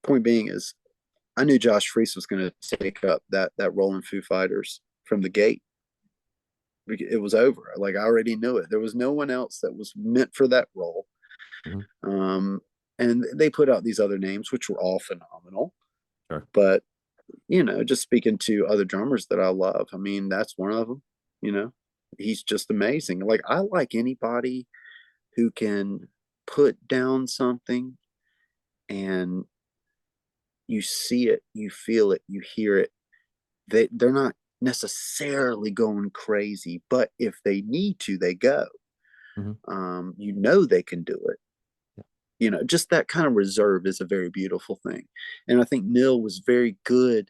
point being is I knew Josh Freese was going to take up that role in Foo Fighters from the gate. It was over. Like I already knew it. There was no one else that was meant for that role. Mhm. Um, and they put out these other names, which were all phenomenal. Sure. But just speaking to other drummers that I love, I mean, that's one of them. You know, he's just amazing. Like I like anybody who can put down something and you see it, you feel it, you hear it. They're not necessarily going crazy, but if they need to, they go. Mhm. They can do it. Just that kind of reserve is a very beautiful thing. And I think Neil was very good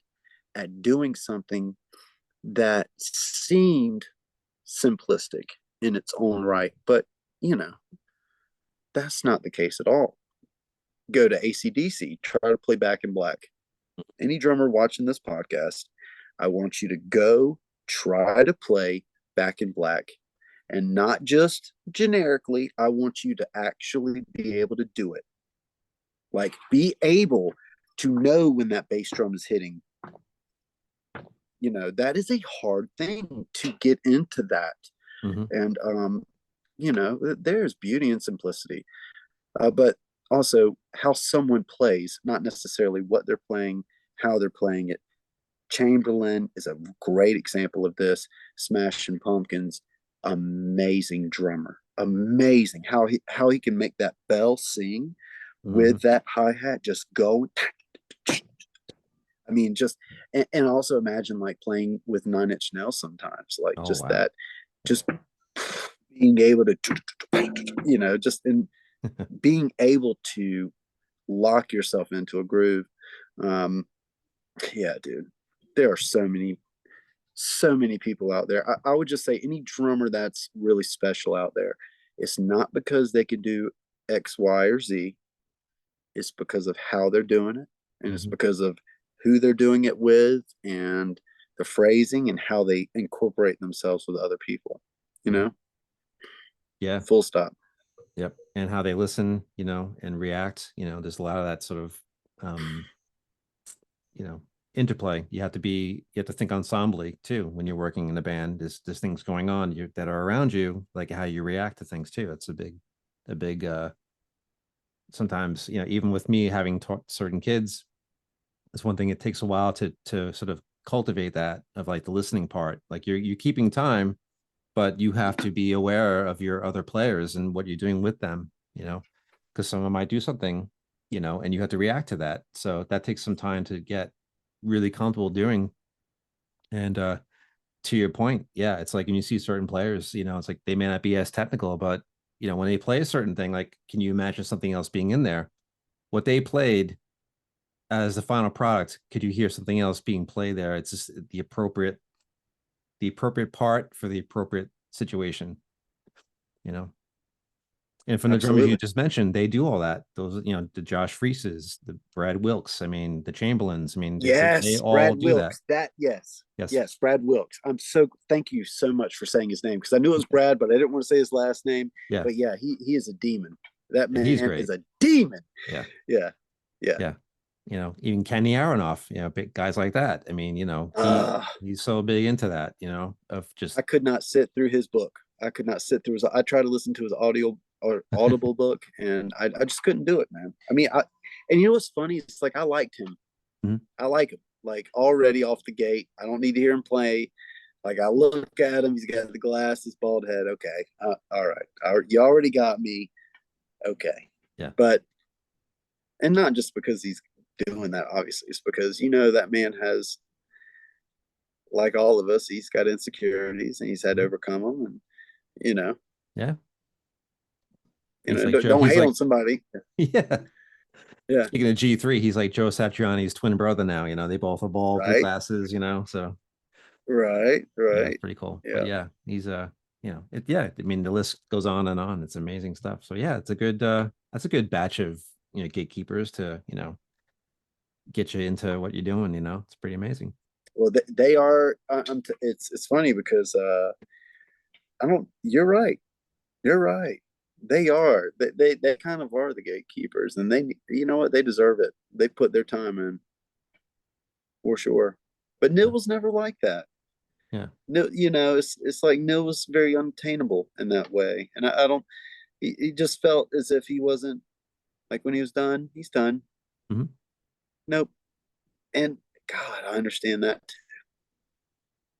at doing something that seemed simplistic in its own right, but you know, that's not the case at all. Go to ACDC, try to play Back in Black. Any drummer watching this podcast, I want you to go try to play Back in Black, and not just generically. I want you to actually be able to do it. Like, be able to know when that bass drum is hitting. That is a hard thing to get into that. Mhm. And, there's beauty in simplicity. But also how someone plays, not necessarily what they're playing, how they're playing it. Chamberlain is a great example of this. Smashing Pumpkins, amazing drummer, amazing how he can make that bell sing Mhm. with that hi hat just go. I mean, just and also imagine like playing with Nine Inch Nails sometimes, like Oh just wow. that, just being able to, just in being able to lock yourself into a groove. Um, yeah, dude, there are so many people out there. I would just say any drummer that's really special out there, it's not because they can do X, Y, or Z. It's because of how they're doing it, and it's Mhm. because of who they're doing it with, and the phrasing and how they incorporate themselves with other people. You Mhm. know, Yeah. full stop. Yep. And how they listen, and react. There's a lot of that sort of um, you know, interplay. You have to think ensembly too when you're working in a band. There's things going on that are around you, like how you react to things too. It's a big sometimes, even with me having taught certain kids, it's one thing. It takes a while to sort of cultivate that of like the listening part. Like you're keeping time, but you have to be aware of your other players and what you're doing with them, because someone might do something, and you have to react to that. So that takes some time to get really comfortable doing. And to your point, yeah, it's like when you see certain players, it's like they may not be as technical, but when they play a certain thing, like, can you imagine something else being in there? What they played as the final product, could you hear something else being played there? It's just the appropriate part for the appropriate situation, you know. And from the drummers you Absolutely. just mentioned, they do all that. Those, the Josh Freeses, the Brad Wilks, I mean, the Chamberlains, I mean, they Yes, all Brad do that. Wilks. Yes, Yes. yes, Brad Wilks. Thank you so much for saying his name, because I knew it was Brad, but I didn't want to say his last name. Yeah. But yeah, he is a demon. That Yeah, he's man is great. a demon. Yeah. Yeah, yeah. Yeah. Even Kenny Aronoff, big guys like that. I mean, Uh, he's so big into that, of I just could not sit through his book. I could not sit through his. I tried to listen to his audio or audible book, and I just couldn't do it, man. I mean, and you know what's funny? It's like I liked him. Mhm. I like him. Like already off the gate. I don't need to hear him play. Like I look at him, he's got the glasses, bald head. Okay, all right, you already got me. Okay, Yeah. but and not just because he's doing that. Obviously, it's because that man has, like all of us, he's got insecurities and he's had to Mhm. overcome them. And you know, Yeah. He's like don't, Joe. don't He's hate like, on somebody. yeah. Yeah, Speaking of G3, he's like Joe Satriani's twin brother now. They both are bald with right, glasses, so right, yeah, it's right. pretty cool. But Yeah. yeah, he's yeah, I mean the list goes on and on. It's amazing stuff. So yeah, that's a good batch of gatekeepers to, get you into what you're doing, It's pretty amazing. Well, they are. It's funny because I don't. You're right. You're right. They are. They kind of are the gatekeepers, and they, you know what, they deserve it. They put their time in for sure. But Neil Yeah. was never like that. Yeah. No, you know, it's like Neil was very unattainable in that way, and I don't. He just felt as if he wasn't, like, when he was done, he's done. Hmm. Nope. And God, I understand that.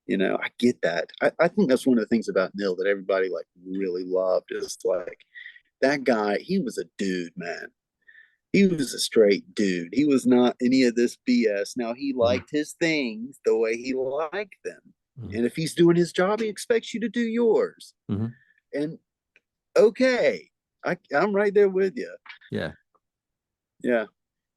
You know, I get that. I think that's one of the things about Neil that everybody like really loved. Is like that guy. He was a dude, man. He was a straight dude. He was not any of this BS. Now, he Hmm. liked his things the way he liked them. Hmm. And if he's doing his job, he expects you to do yours. Hmm. And okay, I'm right there with you. Yeah. Yeah.